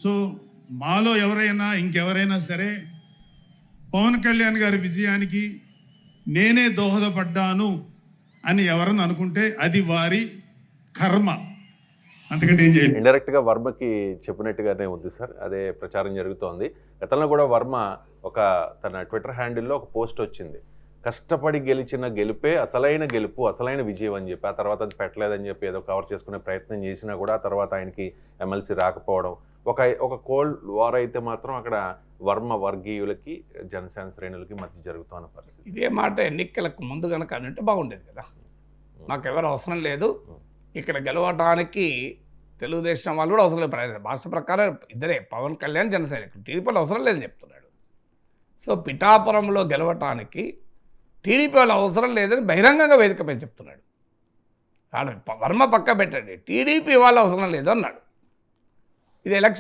So మాలో ఎవరైనా ఇంకెవరైనా సరే పవన్ కళ్యాణ్ గారి విజయానికి నేనే దోహదపడ్డాను అని ఎవరన్నా అనుకుంటే అది వారి కర్మ, అంతకంటే ఏం చేయాలి. ఇండైరెక్ట్ గా వర్మకి చెప్పినట్టుగానే ఉంది సార్, అదే ప్రచారం జరుగుతోంది. గతంలో కూడా వర్మ తన ట్విట్టర్ హ్యాండిల్లో ఒక పోస్ట్ వచ్చింది, కష్టపడి గెలిచిన గెలుపే అసలైన గెలుపు, అసలైన విజయం అని చెప్పి. ఆ తర్వాత అది పెట్టలేదని చెప్పి ఏదో కవర్ చేసుకునే ప్రయత్నం చేసినా కూడా ఆ తర్వాత ఆయనకి ఎమ్మెల్సీ రాకపోవడం, ఒక కోల్డ్ వార్ అయితే మాత్రం అక్కడ వర్మ వర్గీయులకి జనసేన శ్రేణులకి మధ్య జరుగుతున్న పరిస్థితి. ఇదే మాట ఎన్నికలకు ముందు కనుక అంటే బాగుండేది కదా, మాకెవరు అవసరం లేదు, ఇక్కడ గెలవటానికి తెలుగుదేశం వాళ్ళు కూడా అవసరం లేదు, భాష ప్రకారం ఇద్దరే పవన్ కళ్యాణ్ జనసేన, టీడీపీలో అవసరం లేదని చెప్తున్నాడు. సో పిఠాపురంలో గెలవటానికి టీడీపీ వాళ్ళు అవసరం లేదని బహిరంగంగా వేదికపై చెప్తున్నాడు. వర్మ పక్క పెట్టండి, టీడీపీ వాళ్ళు అవసరం లేదు అన్నాడు. ఇది ఎలక్షన్